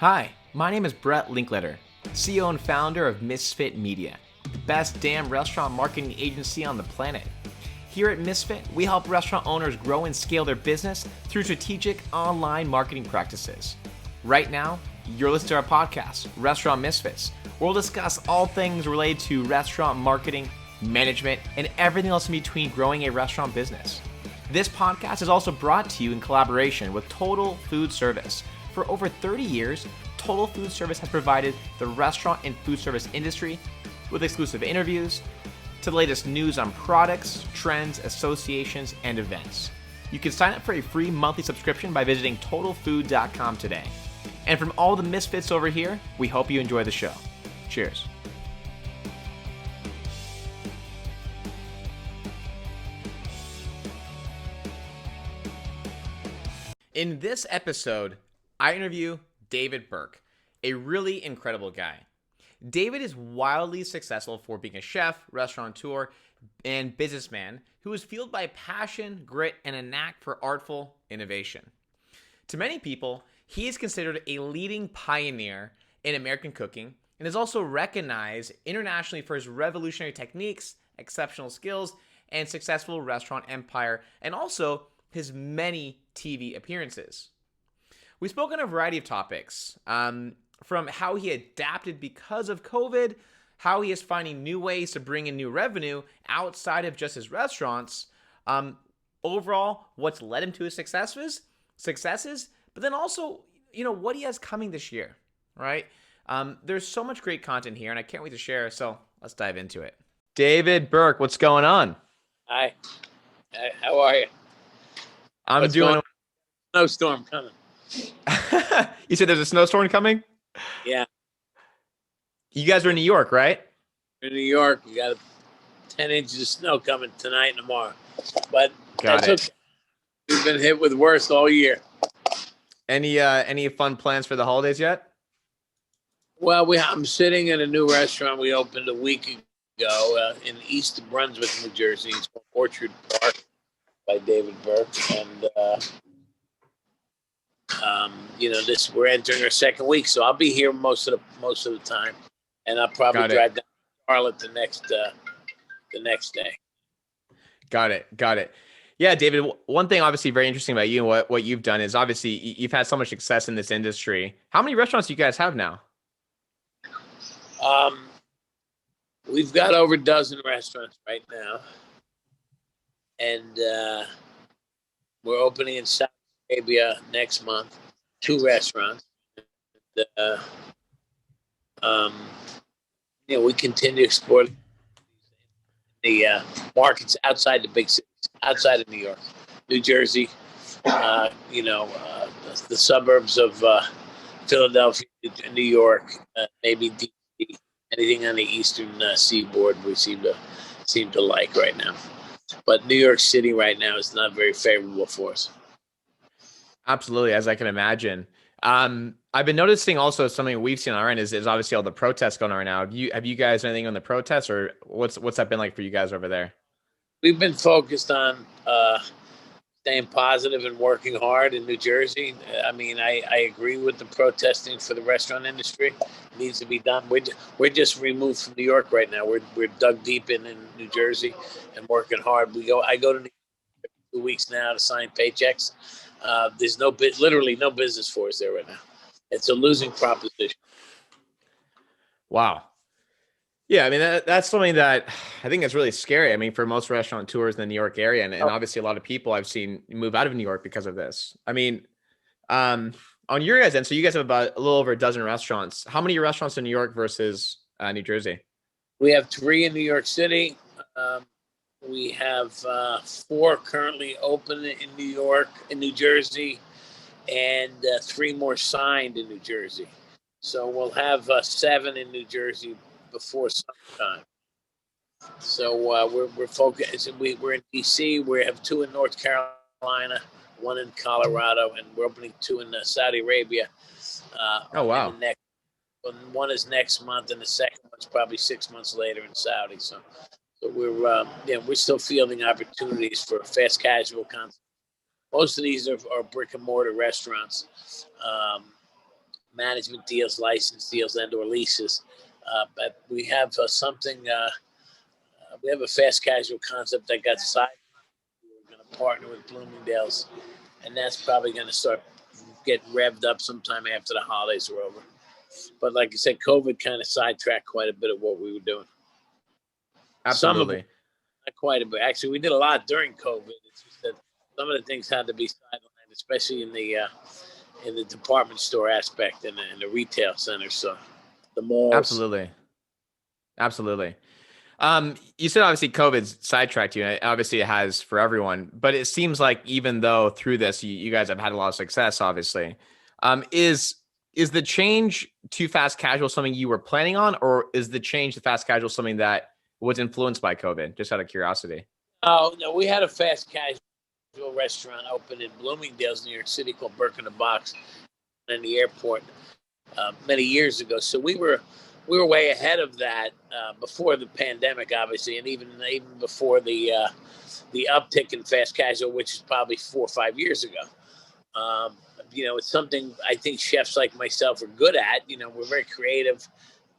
Hi, my name is Brett Linkletter, CEO and founder of Misfit Media, the best damn restaurant marketing agency on the planet. Here at Misfit, we help restaurant owners grow and scale their business through strategic online marketing practices. Right now, you're listening to our podcast, Restaurant Misfits, where we'll discuss all things related to restaurant marketing, management, and everything else in between growing a restaurant business. This podcast is also brought to you in collaboration with Total Food Service. For over 30 years, Total Food Service has provided the restaurant and food service industry with exclusive interviews to the latest news on products, trends, associations, and events. You can sign up for a free monthly subscription by visiting totalfood.com today. And from all the misfits over here, we hope you enjoy the show. Cheers. In this episode, I interview David Burke, a really incredible guy. David is wildly successful for being a chef, restaurateur, and businessman who is fueled by passion, grit, and a knack for artful innovation. To many people, he is considered a leading pioneer in American cooking and is also recognized internationally for his revolutionary techniques, exceptional skills, and successful restaurant empire, and also his many TV appearances. We spoke on a variety of topics, from how he adapted because of COVID, how he is finding new ways to bring in new revenue outside of just his restaurants, overall, what's led him to his successes, but then also, what he has coming this year, right? There's so much great content here, and I can't wait to share, so let's dive into it. David Burke, what's going on? Hi. How are you? I'm doing. Snowstorm coming. You said there's a snowstorm coming? Yeah. You guys are in New York, right? In New York, we got 10 inches of snow coming tonight and tomorrow. But Got it. okay. We've been hit with worse all year. Any fun plans for the holidays yet? Well, I'm sitting in a new restaurant we opened a week ago in East Brunswick, New Jersey. It's called Orchard Park by David Burke. And we're entering our second week, so I'll be here most of the time, and I'll probably drive down to Charlotte the next day. Got it. Yeah, David. One thing obviously very interesting about you and what you've done is obviously you've had so much success in this industry. How many restaurants do you guys have now? We've got over a dozen restaurants right now, and we're opening in Saudi Arabia next month. 2 restaurants. We continue to explore the markets outside the big cities, outside of New York, New Jersey, the suburbs of Philadelphia, New York, maybe DC, anything on the eastern seaboard we seem to like right now. But New York City right now is not very favorable for us. Absolutely, as I can imagine. I've been noticing also something we've seen on our end is obviously all the protests going on right now. Have you guys anything on the protests, or what's that been like for you guys over there? We've been focused on staying positive and working hard in New Jersey. I mean, I agree with the protesting for the restaurant industry. It needs to be done. We're just removed from New York right now. We're dug deep in New Jersey and working hard. I go to New York 2 weeks now to sign paychecks. There's literally no business for us there right now. It's a losing proposition. Wow. Yeah, I mean, that's something that I think is really scary. I mean, for most restaurateurs in the New York area, and obviously a lot of people I've seen move out of New York because of this. I mean, on your guys' end, so you guys have about a little over a dozen restaurants. How many restaurants in New York versus New Jersey? We have 3 in New York City. We have 4 currently open in New York, in New Jersey, and 3 more signed in New Jersey. So we'll have 7 in New Jersey before summertime. So we're focused. We're in DC. We have 2 in North Carolina, 1 in Colorado, and we're opening 2 in Saudi Arabia. Oh wow! One is next month, and the second one's probably 6 months later in Saudi. So we're still fielding opportunities for fast casual concept. Most of these are brick and mortar restaurants. management deals, license deals, and or leases. But we have something. We have a fast casual concept that got side. We're going to partner with Bloomingdale's, and that's probably going to start get revved up sometime after the holidays are over. But like I said, COVID kind of sidetracked quite a bit of what we were doing. Absolutely. Not quite a bit. Actually, we did a lot during COVID. It's just that some of the things had to be sidelined, especially in the department store aspect and the retail centers. So the malls. Absolutely. You said obviously COVID sidetracked you, and obviously it has for everyone, but it seems like even though through this, you guys have had a lot of success, obviously. Is the change to fast casual something you were planning on, or is the change to fast casual something that was influenced by COVID, just out of curiosity? Oh, no, we had a fast casual restaurant open in Bloomingdale's, New York City called Burke in the Box in the airport many years ago. So we were way ahead of that before the pandemic, obviously, and even before the uptick in fast casual, which is probably 4 or 5 years ago. It's something I think chefs like myself are good at. We're very creative,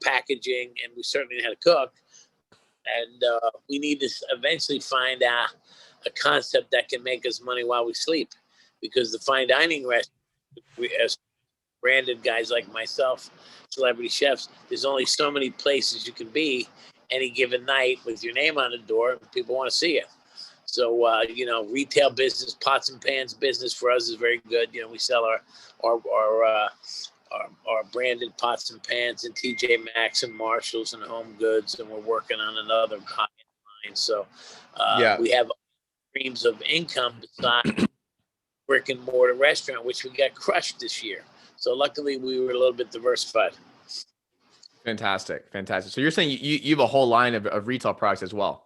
packaging, and we certainly know how to cook. And we need to eventually find a concept that can make us money while we sleep, because the fine dining restaurant, as branded guys like myself, celebrity chefs, there's only so many places you can be any given night with your name on the door, and people want to see you. So, retail business, pots and pans business for us is very good. We sell our branded pots and pans in TJ Maxx and Marshalls and Home Goods, and we're working on another high-end line. So we have streams of income besides brick and mortar restaurant, which we got crushed this year. So luckily we were a little bit diversified. Fantastic. So you're saying you have a whole line of retail products as well?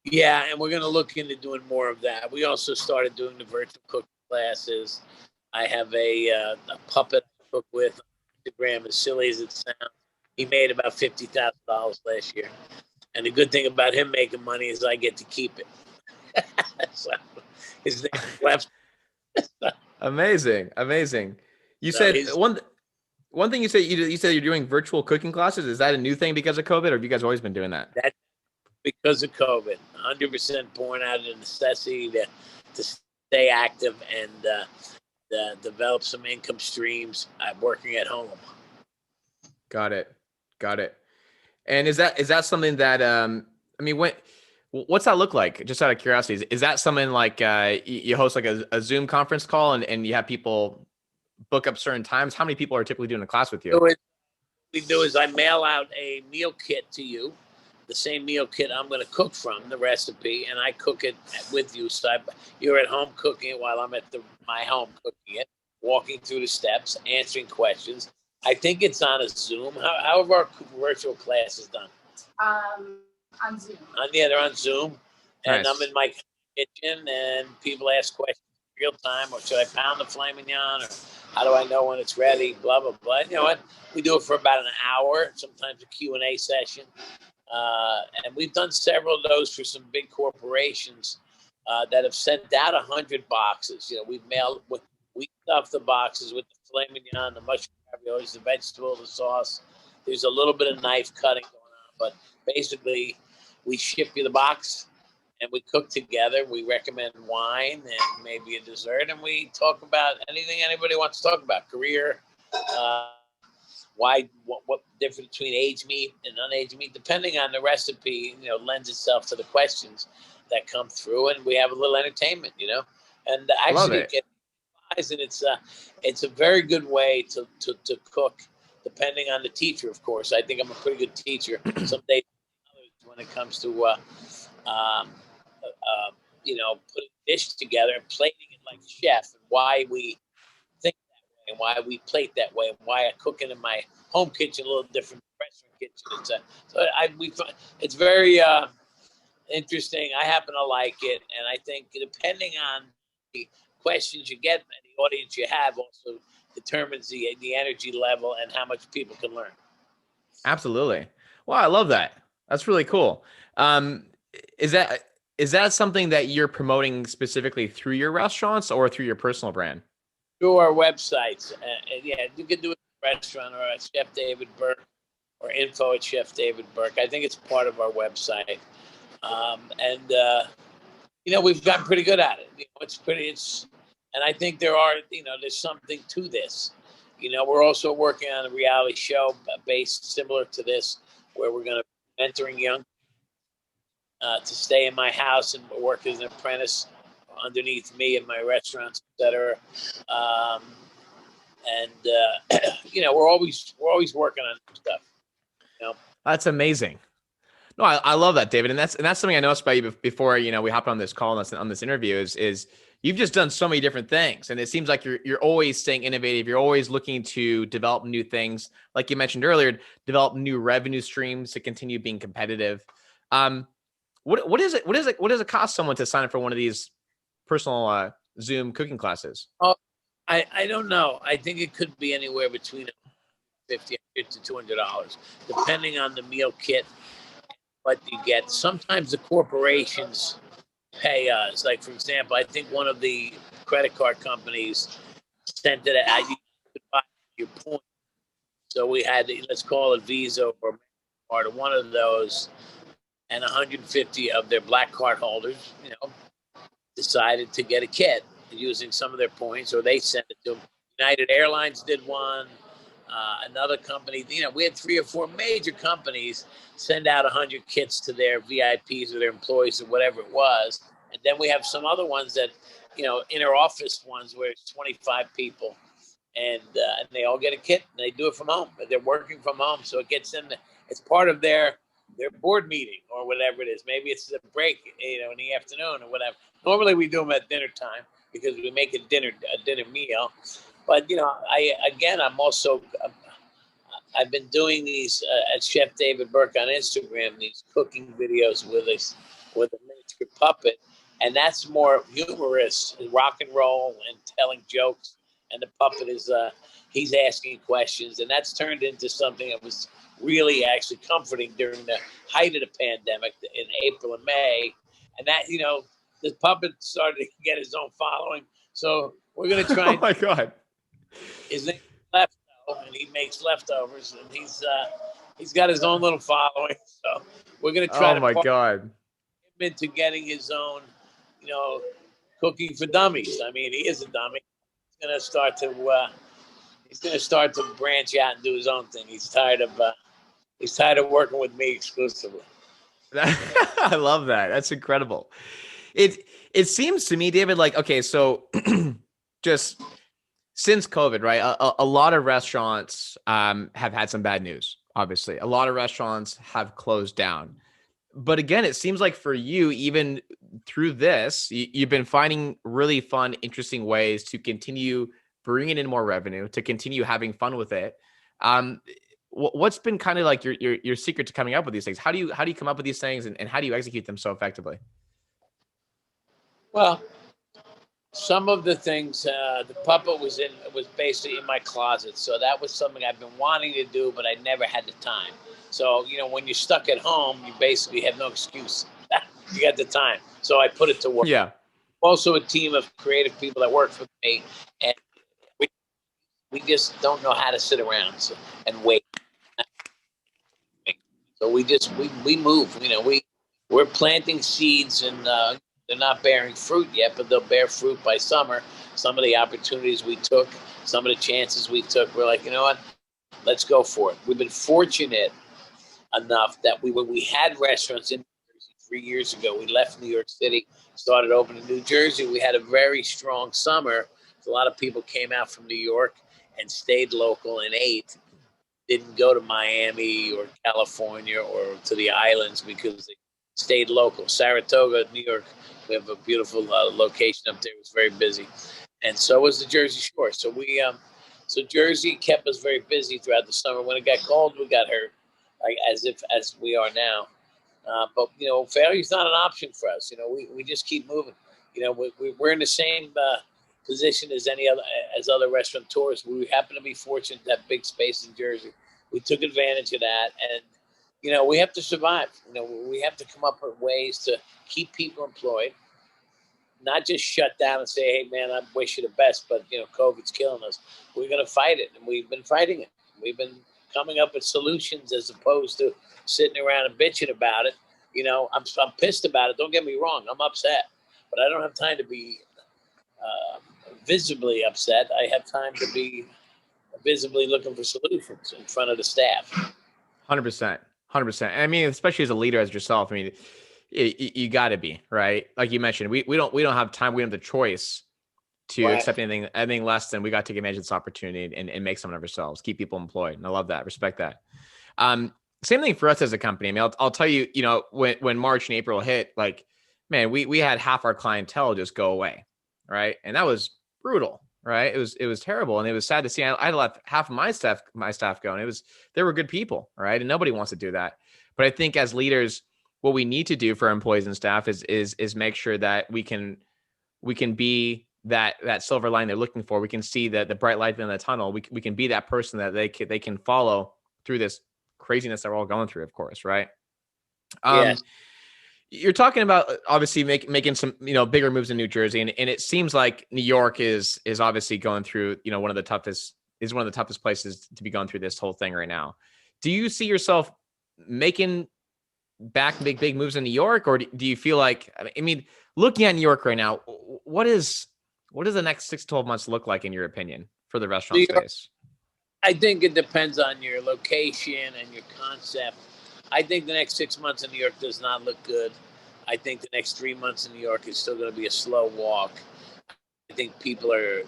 Yeah, and we're going to look into doing more of that. We also started doing the virtual cooking classes. I have a puppet I cook with on Instagram, as silly as it sounds. He made about $50,000 last year. And the good thing about him making money is I get to keep it. So his name is Left. Amazing. You said one thing you said you're doing virtual cooking classes. Is that a new thing because of COVID, or have you guys always been doing that? That's because of COVID. 100% born out of the necessity to stay active and develop some income streams working at home. Got it. And is that something that what's that look like? Just out of curiosity, is that something like you host like a Zoom conference call and you have people book up certain times? How many people are typically doing a class with you? What we do is I mail out a meal kit to you, the same meal kit I'm going to cook from, the recipe, and I cook it with you. So you're at home cooking it while I'm at my home cooking it, walking through the steps, answering questions. I think it's on a Zoom. How are our virtual classes done? On Zoom. They're on Zoom. And Nice. I'm in my kitchen, and people ask questions in real time. Or should I pound the filet mignon? Or how do I know when it's ready? Blah, blah, blah. You know what? We do it for about an hour, sometimes a Q&A session. And we've done several of those for some big corporations that have sent out 100 boxes. We stuff the boxes with the filet mignon, the mushroom raviolis, the vegetable, the sauce. There's a little bit of knife cutting going on, but basically we ship you the box and we cook together. We recommend wine and maybe a dessert, and we talk about anything anybody wants to talk about. Career, what difference between aged meat and unaged meat, depending on the recipe, lends itself to the questions that come through, and we have a little entertainment, and actually it's a very good way to cook, depending on the teacher, of course. I think I'm a pretty good teacher. Some days when it comes to putting a dish together and plating it like a chef, and why we think that way, and why we plate that way, and why I cook it in my home kitchen a little different than the restaurant kitchen. It's very interesting. I happen to like it, and I think depending on the questions you get and the audience you have also determines the energy level and how much people can learn. Absolutely. Well, I love that. That's really cool. Is that something that you're promoting specifically through your restaurants or through your personal brand? Through our websites. Yeah, you can do it restaurant or at Chef David Burke or info at Chef David Burke. I think it's part of our website. We've gotten pretty good at it. And I think there's something to this. We're also working on a reality show based similar to this, where we're going to be mentoring young to stay in my house and work as an apprentice underneath me in my restaurants, etc. We're always working on stuff. That's amazing. No, I love that, David, and that's something I noticed about you before we hopped on this call on this interview is you've just done so many different things, and it seems like you're always staying innovative. You're always looking to develop new things, like you mentioned earlier, develop new revenue streams to continue being competitive. What does it cost someone to sign up for one of these personal Zoom cooking classes? Oh, I don't know. I think it could be anywhere between $50 to $200, depending on the meal kit, what you get. Sometimes the corporations pay us. Like, for example, I think one of the credit card companies sent it out. You could buy your points. So we had, let's call it Visa or one of those, and 150 of their black card holders, decided to get a kit using some of their points, or they sent it to them. United Airlines did one. Another company, we had 3 or 4 major companies send out 100 kits to their VIPs or their employees or whatever it was. And then we have some other ones that, inner office ones where it's 25 people and they all get a kit and they do it from home. They're working from home. So it gets in, it's part of their board meeting or whatever it is. Maybe it's a break, in the afternoon or whatever. Normally we do them at dinner time because we make a dinner meal. But I've been doing these at Chef David Burke on Instagram, these cooking videos with a miniature puppet, and that's more humorous, rock and roll, and telling jokes. And the puppet is he's asking questions, and that's turned into something that was really actually comforting during the height of the pandemic in April and May. And that the puppet started to get his own following, so we're going to try. Oh my God. His name is Lefto, and he makes leftovers, and he's got his own little following. So we're going to try to God. him into getting his own, cooking for dummies. I mean, he is a dummy. He's going to start to branch out and do his own thing. He's tired of working with me exclusively. I love that. That's incredible. It seems to me, David, like, okay, so just since COVID, right? A lot of restaurants have had some bad news, obviously. A lot of restaurants have closed down. But again, it seems like for you, even through this, you've been finding really fun, interesting ways to continue bringing in more revenue, to continue having fun with it. What's been kind of like your secret to coming up with these things? How do you come up with these things, and how do you execute them so effectively? Well, some of the things, the puppet was basically in my closet. So that was something I've been wanting to do, but I never had the time. So, when you're stuck at home, you basically have no excuse. You got the time. So I put it to work. Yeah. Also a team of creative people that work for me. And we just don't know how to sit around and wait. So we move. We're planting seeds, and they're not bearing fruit yet, but they'll bear fruit by summer. Some of the opportunities we took, some of the chances we took, we're like, you know what? Let's go for it. We've been fortunate enough that when we had restaurants in New Jersey 3 years ago, we left New York City, started opening in New Jersey. We had a very strong summer. A lot of people came out from New York and stayed local and ate. Didn't go to Miami or California or to the islands because they stayed local. Saratoga, New York, we have a beautiful location up there. It was very busy. And so was the Jersey Shore. So so Jersey kept us very busy throughout the summer. When it got cold, we got hurt, like as we are now. But failure's not an option for us. We just keep moving. We're in the same position as other restaurateurs. We happen to be fortunate to have big space in Jersey. We took advantage of that, and we have to survive. We have to come up with ways to keep people employed, not just shut down and say, "Hey, man, I wish you the best," but COVID's killing us. We're going to fight it, and we've been fighting it. We've been coming up with solutions as opposed to sitting around and bitching about it. You know, I'm pissed about it. Don't get me wrong. I'm upset, but I don't have time to be visibly upset. I have time to be visibly looking for solutions in front of the staff. 100%. 100%. I mean, especially as a leader as yourself, I mean, you got to be, right? Like you mentioned, we don't have time. We don't have the choice to accept anything less than we got to take advantage of this opportunity and make something of ourselves, keep people employed. And I love that. Respect that. Same thing for us as a company. I mean, I'll tell you, you know, when March and April hit, like, man, we had half our clientele just go away. Right. And that was brutal. Right. It was terrible. And it was sad to see. I had left half of my staff go, and they were good people. Right. And nobody wants to do that. But I think as leaders, what we need to do for our employees and staff is make sure that we can be that silver line they're looking for. We can see the bright light in the tunnel. We can be that person that they can follow through this craziness that we're all going through, of course. Right. Yes. You're talking about obviously making some, you know, bigger moves in New Jersey. And it seems like New York is obviously going through, you know, one of the toughest places to be going through this whole thing right now. Do you see yourself making back big moves in New York? Or do you feel like, I mean, looking at New York right now, what does the next 6 to 12 months look like in your opinion for the restaurant space? I think it depends on your location and your concept. I think the next 6 months in New York does not look good. I think the next 3 months in New York is still going to be a slow walk. I think people are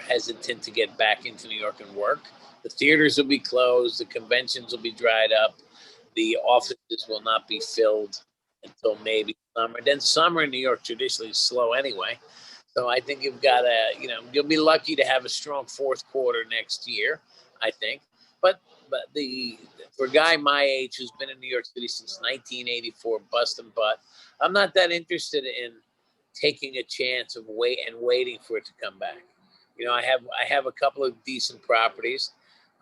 hesitant to get back into New York and work. The theaters will be closed. The conventions will be dried up. The offices will not be filled until maybe summer. Then summer in New York traditionally is slow anyway. So I think you've got to, you know, you'll be lucky to have a strong fourth quarter next year, I think. But for a guy my age who's been in New York City since 1984, busting butt, I'm not that interested in taking a chance of waiting for it to come back. You know, I have a couple of decent properties.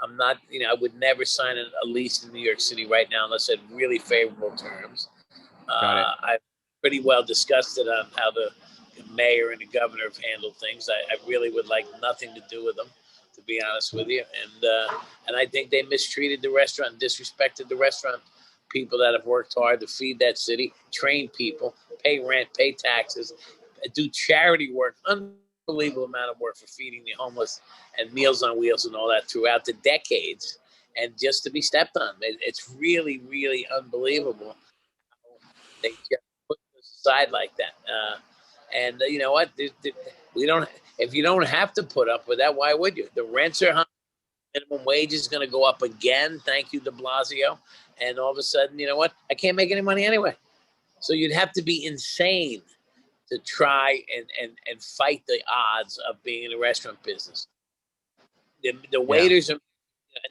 I'm not, you know, I would never sign a lease in New York City right now unless at really favorable terms. I've pretty well discussed it on how the mayor and the governor have handled things. I really would like nothing to do with them, to be honest with you. And I think they mistreated the restaurant, disrespected the restaurant people that have worked hard to feed that city, train people, pay rent, pay taxes, do charity work, unbelievable amount of work for feeding the homeless and Meals on Wheels and all that throughout the decades. And just to be stepped on, it's really, really unbelievable. They just put us aside like that. And you know what? We don't. If you don't have to put up with that, why would you? The rents are high. Minimum wage is going to go up again. Thank you, de Blasio. And all of a sudden, you know what? I can't make any money anyway. So you'd have to be insane to try and fight the odds of being in the restaurant business. The waiters are.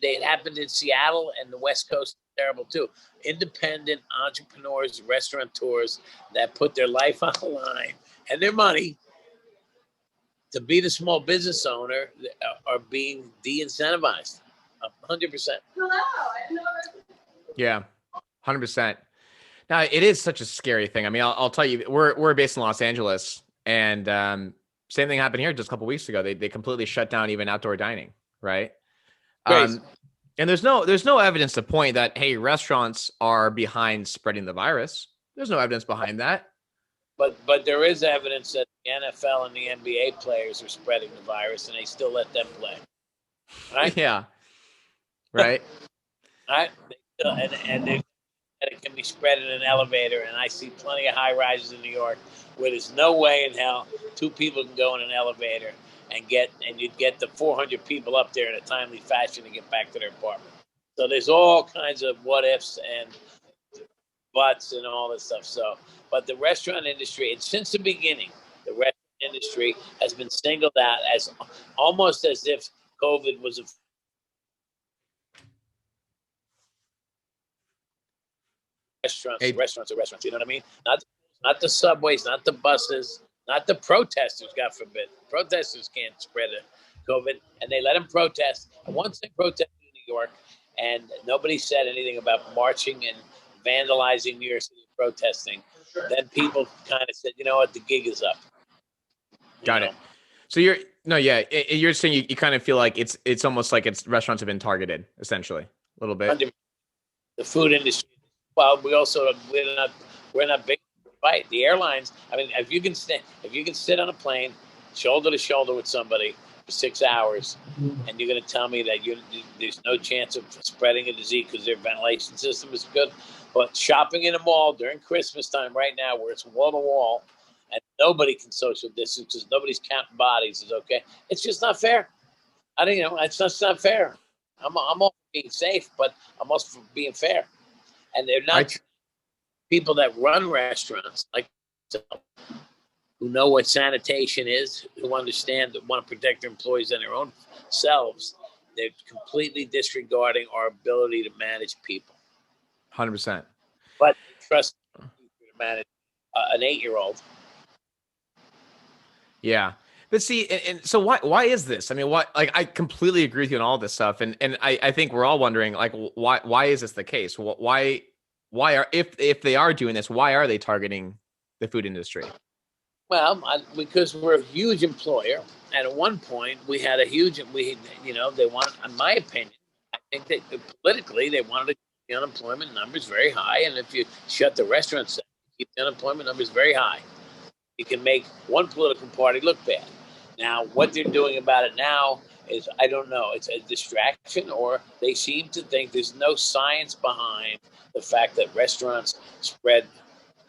It happened in Seattle, and the West Coast is terrible too. Independent entrepreneurs, restaurateurs that put their life on the line and their money to be the small business owner are being de-incentivized. 100%. Hello. I know. Yeah, 100%. Now it is such a scary thing. I mean, I'll tell you, we're based in Los Angeles, and same thing happened here just a couple of weeks ago. They completely shut down even outdoor dining, right? And there's no evidence to point that, hey, restaurants are behind spreading the virus. There's no evidence behind that. But there is evidence that the NFL and the NBA players are spreading the virus, and they still let them play. Right? Yeah. Right. Right. And it can be spread in an elevator, and I see plenty of high rises in New York where there's no way in hell 2 people can go in an elevator and you'd get the 400 people up there in a timely fashion to get back to their apartment. So there's all kinds of what ifs and buts and all this stuff. So, but the restaurant industry, and since the beginning, the restaurant industry has been singled out as almost as if COVID was a restaurants are restaurants. You know what I mean? Not the subways, not the buses, not the protesters. God forbid, protesters can't spread COVID, and they let them protest. And once they protested in New York, and nobody said anything about marching and vandalizing New York City protesting, then people kind of said, you know what, the gig is up. Got it. So No, yeah, you're saying you kind of feel like it's almost like it's restaurants have been targeted essentially a little bit. The food industry. Well, we're not big fight the airlines. I mean, if you can sit on a plane shoulder to shoulder with somebody for 6 hours, and you're going to tell me that there's no chance of spreading a disease because their ventilation system is good. But shopping in a mall during Christmas time right now, where it's wall to wall, and nobody can social distance because nobody's counting bodies, is okay. It's just not fair. I don't, it's just not fair. I'm all being safe, but I'm also being fair. And they're not people that run restaurants like who know what sanitation is, who understand that want to protect their employees and their own selves. They're completely disregarding our ability to manage people. 100%. But they trust to manage an 8-year-old. Yeah. But see, and so why is this? I mean, why, like, I completely agree with you on all this stuff. And I think we're all wondering, like, why is this the case? Why are, if they are doing this, why are they targeting the food industry? Well, because we're a huge employer. And at one point we had they wanted, in my opinion, I think that politically they wanted to keep the unemployment numbers very high. And if you shut the restaurants down, you keep the unemployment numbers very high. You can make one political party look bad. Now, what they're doing about it now is, I don't know, it's a distraction, or they seem to think there's no science behind the fact that restaurants spread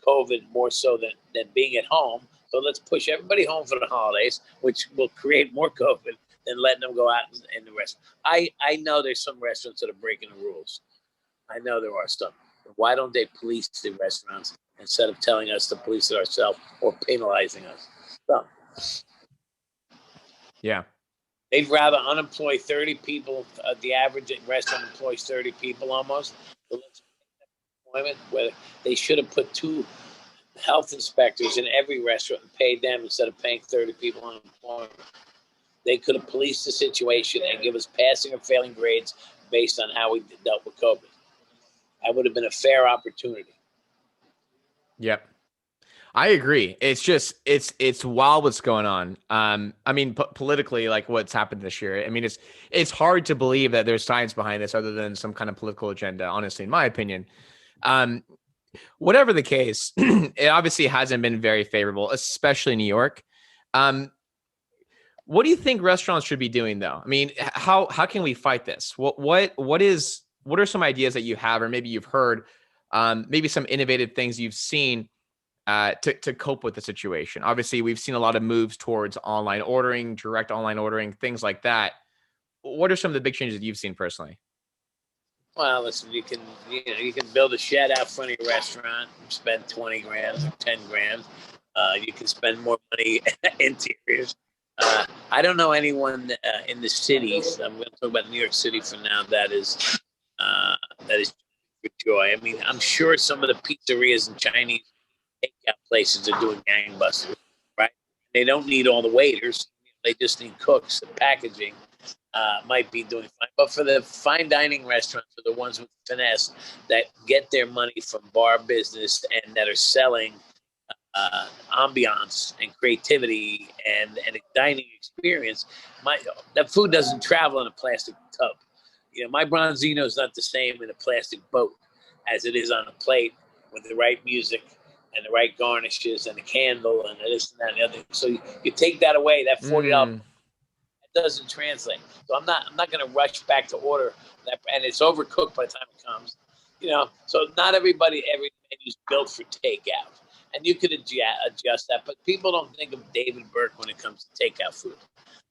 COVID more so than being at home. So let's push everybody home for the holidays, which will create more COVID than letting them go out in the restaurant. I know there's some restaurants that are breaking the rules. I know there are some. Why don't they police the restaurants instead of telling us to police it ourselves or penalizing us? So, yeah. They'd rather unemploy 30 people. The average restaurant employs 30 people almost. So let's make employment where they should have put 2 health inspectors in every restaurant and paid them instead of paying 30 people unemployment. They could have policed the situation and give us passing or failing grades based on how we dealt with COVID. That would have been a fair opportunity. Yep. I agree. It's just it's wild what's going on. I mean, politically, like what's happened this year. I mean, it's hard to believe that there's science behind this other than some kind of political agenda. Honestly, in my opinion, whatever the case, it obviously hasn't been very favorable, especially New York. What do you think restaurants should be doing, though? I mean, how can we fight this? What are some ideas that you have, or maybe you've heard, maybe some innovative things you've seen to cope with the situation? Obviously, we've seen a lot of moves towards online ordering, direct online ordering, things like that. What are some of the big changes that you've seen personally? Well, listen, you can build a shed out front of your restaurant, spend 20 grand or 10 grand. You can spend more money interiors. I don't know anyone in the cities. I'm going to talk about New York City for now. That is for joy. I mean, I'm sure some of the pizzerias and Chinese takeout places are doing gangbusters, right? They don't need all the waiters. They just need cooks and packaging. Might be doing fine. But for the fine dining restaurants, are the ones with finesse that get their money from bar business and that are selling ambiance and creativity and a dining experience. That food doesn't travel in a plastic tub. My Bronzino is not the same in a plastic boat as it is on a plate with the right music and the right garnishes and a candle and this and that and the other. So you take that away, that $40 doesn't translate. So I'm not going to rush back to order that, and it's overcooked by the time it comes. So not every menu is built for takeout, and you could adjust that. But people don't think of David Burke when it comes to takeout food.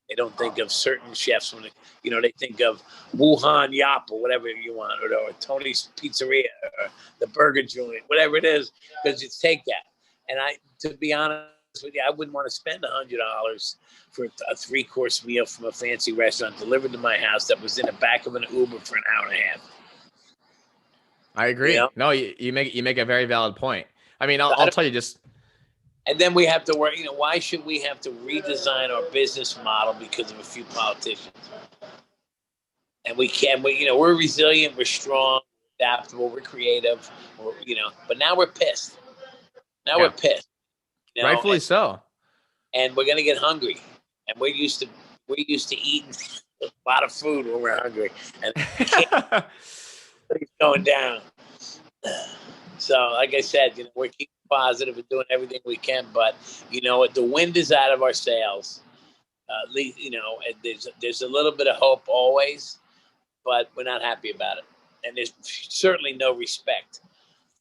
They don't think of certain chefs when they think of Wuhan Yap or whatever you want, or Tony's Pizzeria or the Burger Joint, whatever it is, because it's takeout. And to be honest with you, I wouldn't want to spend $100 for a 3-course meal from a fancy restaurant delivered to my house that was in the back of an Uber for an hour and a half. I agree. No, you make a very valid point. I mean, I'll tell you just. And then we have to work. Why should we have to redesign our business model because of a few politicians? And we can. We're resilient. We're strong. We're adaptable. We're creative. But now we're pissed. We're pissed. Rightfully so. And we're gonna get hungry. and we're used to eating a lot of food when we're hungry, and it's going down. So, like I said, we're keeping positive and doing everything we can, but you know what? The wind is out of our sails. At least, and there's a little bit of hope always, but we're not happy about it. And there's certainly no respect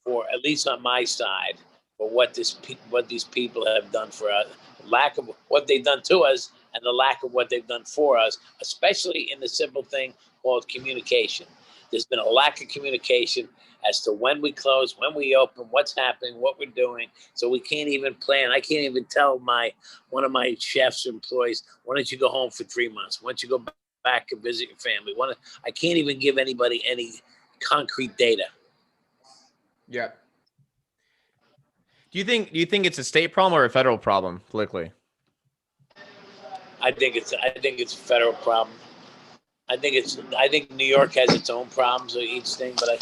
for, at least on my side, for what these people have done for us, lack of what they've done to us, and the lack of what they've done for us, especially in the simple thing called communication. There's been a lack of communication as to when we close, when we open, what's happening, what we're doing. So we can't even plan. I can't even tell one of my chefs or employees, why don't you go home for 3 months? Why don't you go back and visit your family? I can't even give anybody any concrete data. Yeah. Do you think it's a state problem or a federal problem politically? I think it's a federal problem. I think New York has its own problems with each thing, but I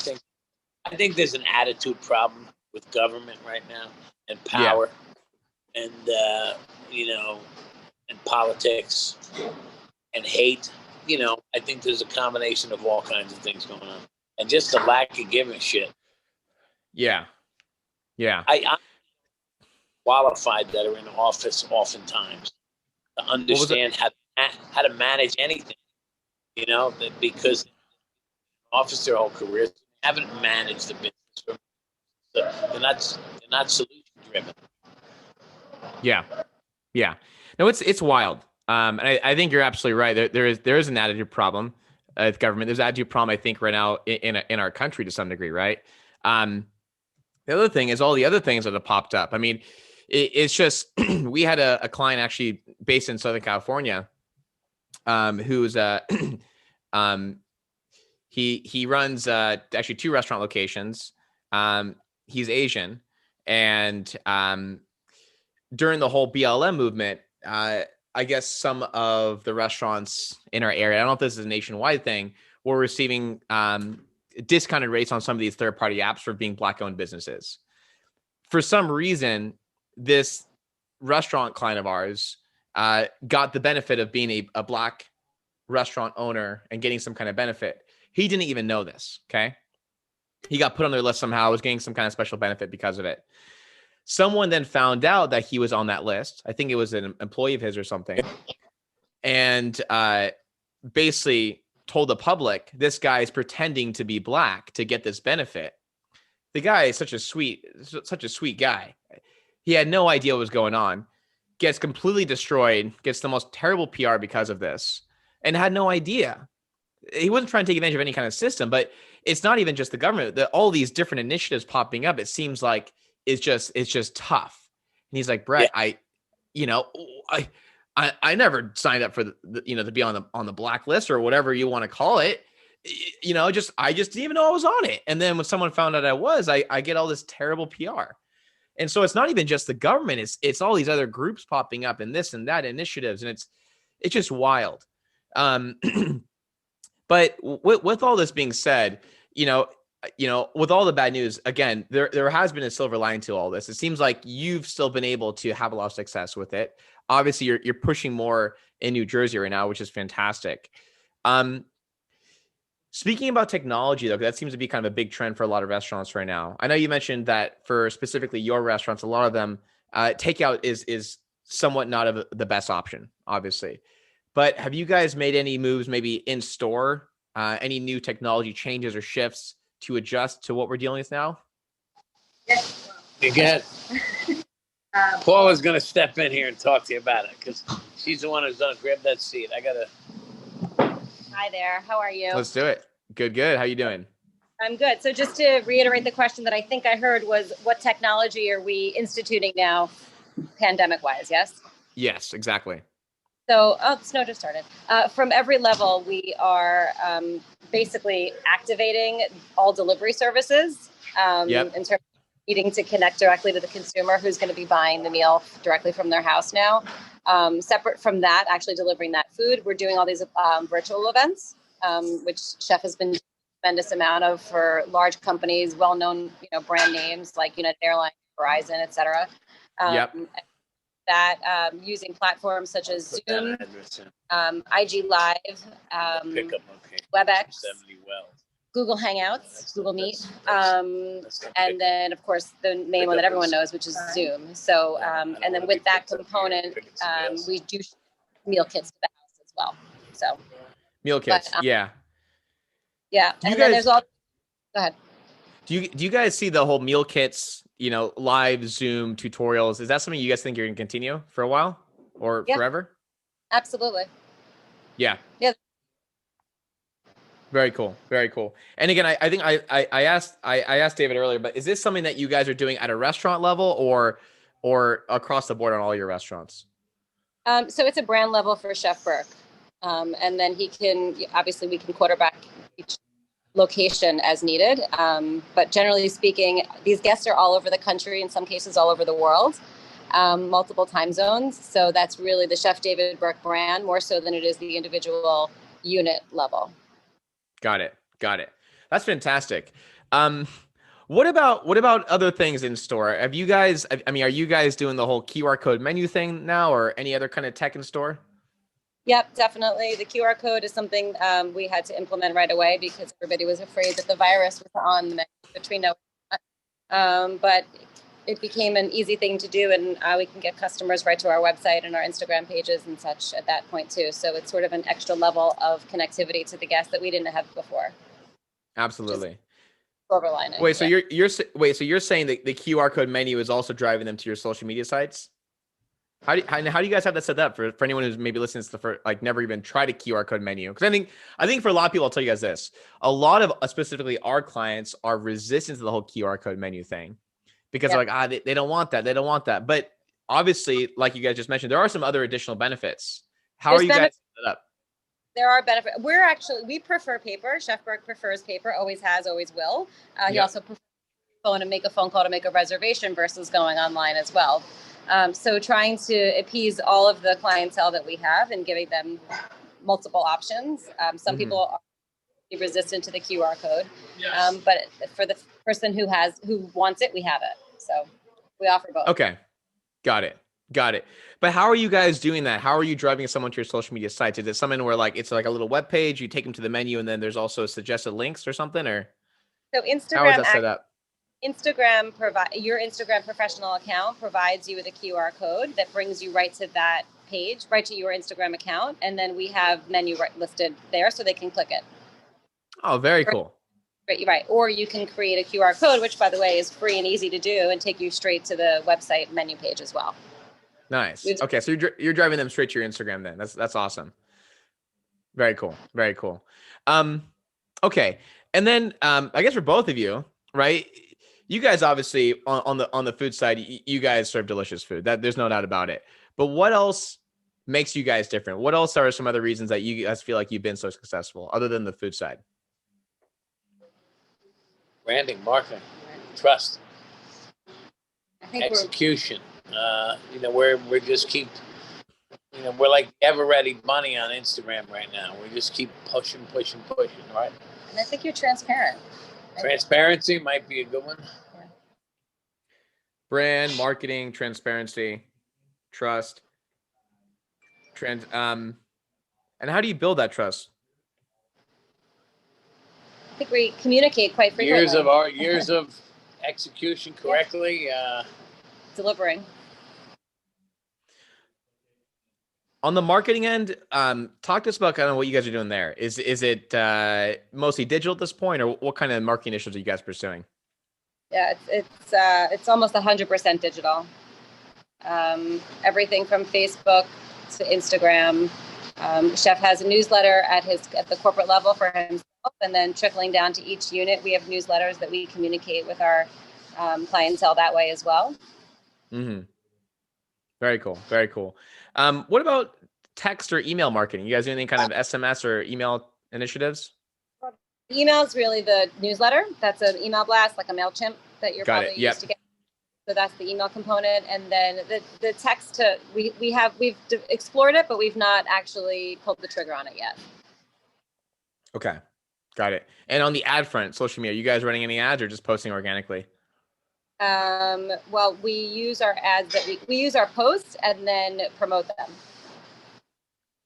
think there's an attitude problem with government right now, and power, and and politics, and hate. I think there's a combination of all kinds of things going on, and just the lack of giving a shit. Yeah. I qualified that are in office oftentimes to understand how to manage anything. Because office their whole careers haven't managed the business. They're not solution driven. Yeah. No, it's wild. And I think you're absolutely right. There is an attitude problem with government. There's an attitude problem, I think, right now in our country to some degree, right? The other thing is all the other things that have popped up. I mean, it's just we had a client actually based in Southern California, who's he runs actually 2 restaurant locations. He's Asian, and during the whole BLM movement, I guess some of the restaurants in our area, I don't know if this is a nationwide thing, were receiving discounted rates on some of these third-party apps for being Black-owned businesses. For some reason, this restaurant client of ours got the benefit of being a Black restaurant owner and getting some kind of benefit. He didn't even know this, okay? He got put on their list somehow, was getting some kind of special benefit because of it. Someone then found out that he was on that list. I think it was an employee of his or something. And basically told the public, this guy is pretending to be Black to get this benefit. The guy is such a sweet guy. He had no idea what was going on, gets completely destroyed, gets the most terrible PR because of this, and had no idea. He wasn't trying to take advantage of any kind of system, but it's not even just the government. All these different initiatives popping up, it seems like it's just tough. And he's like, Brett, yeah. I never signed up for to be on the blacklist or whatever you want to call it. I just didn't even know I was on it. And then when someone found out I was, I get all this terrible PR. And so it's not even just the government. It's all these other groups popping up and this and that initiatives. And it's just wild. But with all this being said, with all the bad news, again, there has been a silver lining to all this. It seems like you've still been able to have a lot of success with it. Obviously, you're pushing more in New Jersey right now, which is fantastic. Speaking about technology, though, that seems to be kind of a big trend for a lot of restaurants right now. I know you mentioned that for specifically your restaurants, a lot of them, takeout is somewhat not the best option, obviously. But have you guys made any moves, maybe in store, any new technology changes or shifts to adjust to what we're dealing with now? Yes. Again, Paula's going to step in here and talk to you about it because she's the one who's going to grab that seat. Hi there. How are you? Let's do it. Good. How you doing? I'm good. So just to reiterate the question that I think I heard was, what technology are we instituting now, pandemic-wise, yes? Yes, exactly. So, the snow just started. From every level, we are basically activating all delivery services in terms of needing to connect directly to the consumer who's going to be buying the meal directly from their house now. Separate from that, actually delivering that food, we're doing all these virtual events, which Chef has been doing a tremendous amount of for large companies, well-known brand names like United Airlines, Verizon, et cetera. that using platforms such as Put Zoom, that address in. IG Live, Pickup, okay. WebEx, 70 well. Google Hangouts, That's Google the- Meet, that's the and then of course the main one that everyone knows, which is Zoom. So, and then with that component, we do meal kits to the house as well. So Meal kits, yeah. Yeah, Do you and then guys- there's all. Go ahead. Do you guys see the whole meal kits, live Zoom tutorials? Is that something you guys think you're going to continue for a while or Yeah. forever? Absolutely. Yeah. Yeah. Very cool. Very cool. And again, I think I asked David earlier, but is this something that you guys are doing at a restaurant level or across the board on all your restaurants? So it's a brand level for Chef Burke. And then we can quarterback each location as needed. But generally speaking, these guests are all over the country, in some cases all over the world, multiple time zones. So that's really the Chef David Burke brand more so than it is the individual unit level. Got it. That's fantastic. What about other things in store? Have you guys, are you guys doing the whole QR code menu thing now or any other kind of tech in store? Yep, definitely. The QR code is something we had to implement right away because everybody was afraid that the virus was on the menu, which we know. But it became an easy thing to do, and we can get customers right to our website and our Instagram pages and such at that point too. So it's sort of an extra level of connectivity to the guests that we didn't have before. Absolutely. Silver lining. Wait, so you're saying that the QR code menu is also driving them to your social media sites? How do you guys have that set up for anyone who's maybe listening to the first, never even tried a QR code menu? Because I think for a lot of people, I'll tell you guys this: a lot of specifically our clients are resistant to the whole QR code menu thing because they're like, they don't want that, But obviously, like you guys just mentioned, there are some other additional benefits. How are you guys set up? There are benefits. We prefer paper. Chef Burke prefers paper, always has, always will. He also prefers phone and make a phone call to make a reservation versus going online as well. So trying to appease all of the clientele that we have and giving them multiple options. Some people are resistant to the QR code, but for the person who wants it, we have it. So we offer both. Okay, got it. But how are you guys doing that? How are you driving someone to your social media sites? Is it something where it's like a little web page, you take them to the menu, and then there's also suggested links or something, or so Instagram? How is that set up? Your Instagram professional account provides you with a QR code that brings you right to that page, right to your Instagram account, and then we have menu listed there so they can click it. Oh, very cool. Right. Or you can create a QR code, which by the way is free and easy to do, and take you straight to the website menu page as well. Nice. Okay, so you're driving them straight to your Instagram then. That's awesome. Very cool. Okay, and then I guess for both of you, right? You guys obviously on the food side, you guys serve delicious food. That there's no doubt about it. But what else makes you guys different? What else are some other reasons that you guys feel like you've been so successful, other than the food side? Branding, marketing, trust, I think execution. We just keep. We're like ever ready bunny on Instagram right now. We just keep pushing, right? And I think you're transparent. Transparency might be a good one. Yeah. Brand, marketing, transparency, trust. And how do you build that trust? I think we communicate quite frequently. Years of execution correctly. Delivering. On the marketing end, talk to us about kind of what you guys are doing there. Is it mostly digital at this point, or what kind of marketing initiatives are you guys pursuing? Yeah, it's almost 100% digital. Everything from Facebook to Instagram. Chef has a newsletter at the corporate level for himself, and then trickling down to each unit, we have newsletters that we communicate with our clientele that way as well. Mm-hmm. Very cool. What about text or email marketing? You guys do any kind of SMS or email initiatives? Email is really the newsletter. That's an email blast, like a MailChimp that you're probably used to get. So that's the email component, and then the text. We've explored it, but we've not actually pulled the trigger on it yet. Okay, got it. And on the ad front, social media, are you guys running any ads or just posting organically? Well, we use our ads that we use our posts and then promote them.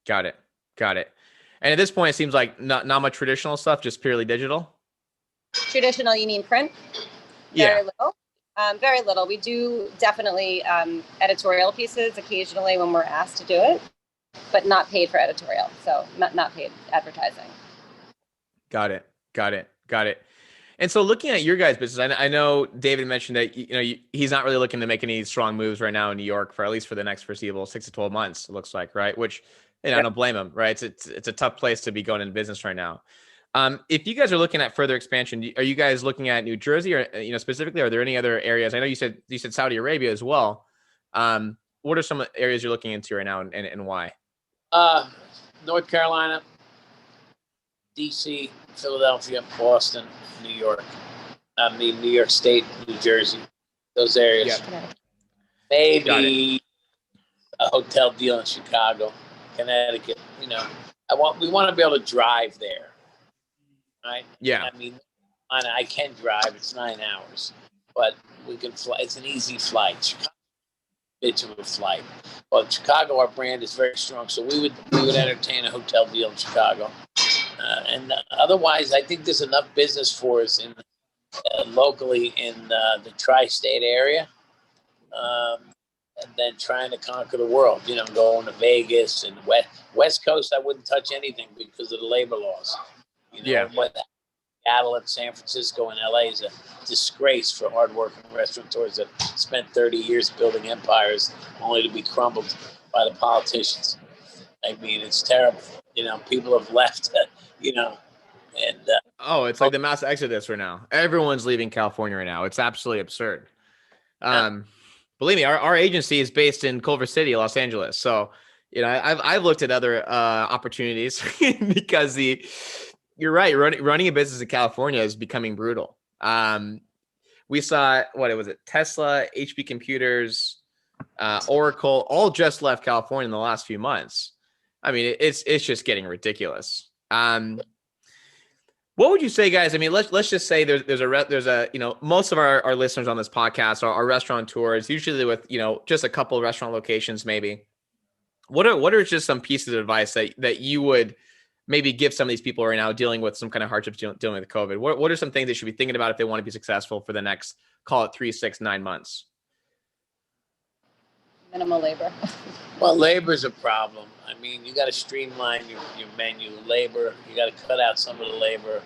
Got it. And at this point, it seems like not much traditional stuff, just purely digital. Traditional, you mean print? Very little. Very little. We do definitely editorial pieces occasionally when we're asked to do it, but not paid for editorial. So not paid advertising. Got it. And so looking at your guys' business, I know David mentioned that he's not really looking to make any strong moves right now in New York for at least for the next foreseeable 6 to 12 months. It looks like, right? Which I don't blame him, right? It's a tough place to be going into business right now. If you guys are looking at further expansion, are you guys looking at New Jersey or specifically? Are there any other areas? I know you said Saudi Arabia as well. What are some areas you're looking into right now, and why? North Carolina, DC, Philadelphia, Boston, New York. New York State, New Jersey, those areas. Yep. Maybe a hotel deal in Chicago, Connecticut. We want to be able to drive there, right? Yeah. I can drive. It's 9 hours, but we can fly. It's an easy flight. Chicago, bitch of a flight. But Chicago, our brand is very strong, so we would entertain a hotel deal in Chicago. And otherwise, I think there's enough business for us in locally in the tri-state area, and then trying to conquer the world. Going to Vegas and West Coast. I wouldn't touch anything because of the labor laws. But Seattle and San Francisco and LA is a disgrace for hardworking restaurateurs that spent 30 years building empires only to be crumbled by the politicians. It's terrible. People have left. It's like the mass exodus right now. Everyone's leaving California right now. It's absolutely absurd. Believe me, our agency is based in Culver City, Los Angeles. So, I've looked at other opportunities because you're right. Running a business in California is becoming brutal. We saw Tesla, HP Computers, Oracle, all just left California in the last few months. It's just getting ridiculous. What would you say, guys? Let's just say there's a most of our listeners on this podcast are restaurateurs, usually with just a couple of restaurant locations, maybe. What are just some pieces of advice that you would maybe give some of these people right now dealing with some kind of hardships dealing with COVID? What are some things they should be thinking about if they want to be successful for the next, call it 3, 6, 9 months? Minimal labor. Well, labor is a problem. You got to streamline your menu. Labor, you got to cut out some of the labor.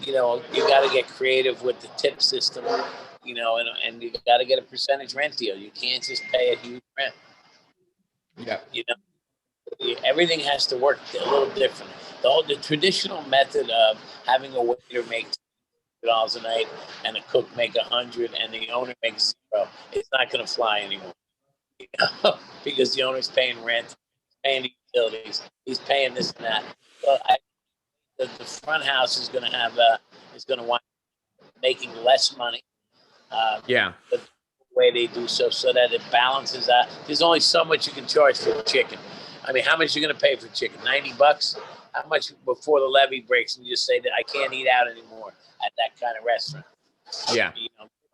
You got to get creative with the tip system. And you got to get a percentage rent deal. You can't just pay a huge rent. Yeah. Everything has to work a little different. The traditional method of having a waiter make $200 a night and a cook make $100 and the owner makes $0, it's not going to fly anymore. Because the owner's paying rent, paying the utilities, he's paying this and that. Well, the front house is going to wind up making less money. The way they do so that it balances out. There's only so much you can charge for chicken. How much are you going to pay for chicken? $90? How much before the levy breaks and you just say that I can't eat out anymore at that kind of restaurant? Yeah.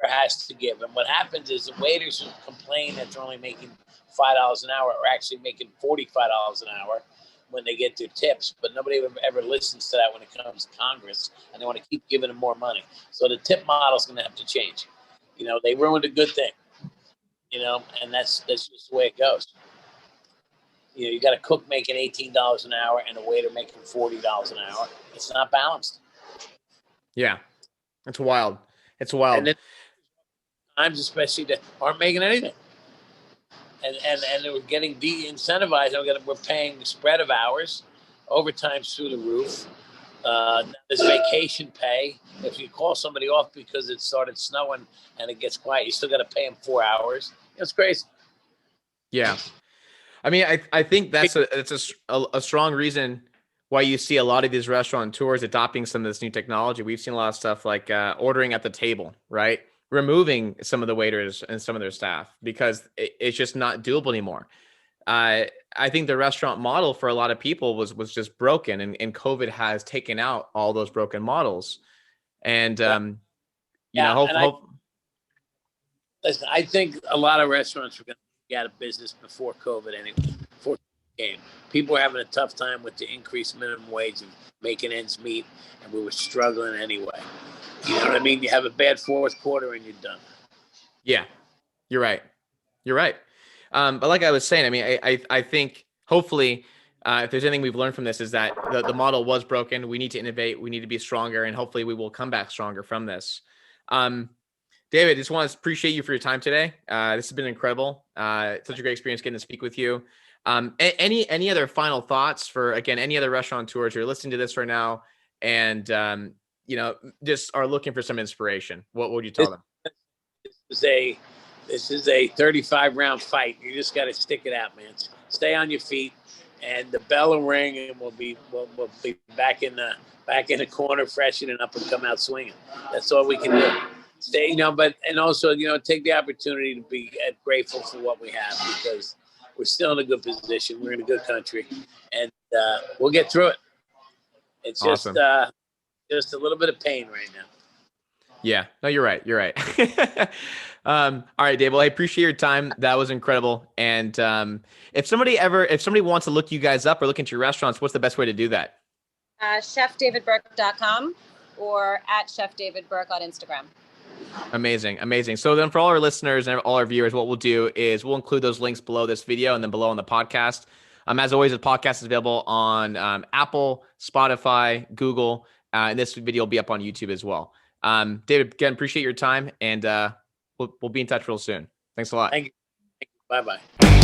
Has to give. And what happens is the waiters who complain that they're only making $5 an hour are actually making $45 an hour when they get their tips. But nobody ever listens to that when it comes to Congress, and they want to keep giving them more money. So the tip model is going to have to change. They ruined a good thing. And that's just the way it goes. You got a cook making $18 an hour and a waiter making $40 an hour. It's not balanced. Yeah, it's wild. And then times especially that aren't making anything, and we're getting de-incentivized. We're paying the spread of hours, overtime's through the roof. There's vacation pay. If you call somebody off because it started snowing and it gets quiet, you still got to pay them 4 hours. It's crazy. Yeah, I think that's a strong reason why you see a lot of these restaurateurs adopting some of this new technology. We've seen a lot of stuff like ordering at the table, right? Removing some of the waiters and some of their staff because it's just not doable anymore. I think the restaurant model for a lot of people was just broken, and COVID has taken out all those broken models. And Listen, I think a lot of restaurants were going to be out of business before COVID anyway. Before it came, people were having a tough time with the increased minimum wage and making ends meet, and we were struggling anyway. You know what I mean? You have a bad fourth quarter and you're done. Yeah, you're right. You're right. But like I was saying, I mean, I think hopefully if there's anything we've learned from this is that the model was broken. We need to innovate. We need to be stronger, and hopefully we will come back stronger from this. David, just want to appreciate you for your time today. This has been incredible. Such a great experience getting to speak with you. Any other final thoughts for, again, any other restaurateurs who are listening to this right now and, just are looking for some inspiration? What would you tell them? This is a 35-round fight. You just got to stick it out, man. Stay on your feet, and the bell will ring, and we'll be back in the corner, freshening up and come out swinging. That's all we can do. Stay, and also, take the opportunity to be grateful for what we have, because we're still in a good position. We're in a good country, and we'll get through it. It's awesome. just a little bit of pain right now. Yeah, no, you're right. You're right. All right, Dave. Well, I appreciate your time. That was incredible. And if somebody wants to look you guys up or look into your restaurants, what's the best way to do that? chefdavidburke.com or at Chef David Burke on Instagram. Amazing. Amazing. So then for all our listeners and all our viewers, what we'll do is we'll include those links below this video and then below on the podcast. As always, the podcast is available on Apple, Spotify, Google, and this video will be up on YouTube as well. David, again, appreciate your time, and we'll be in touch real soon. Thanks a lot. Thank you. Bye-bye.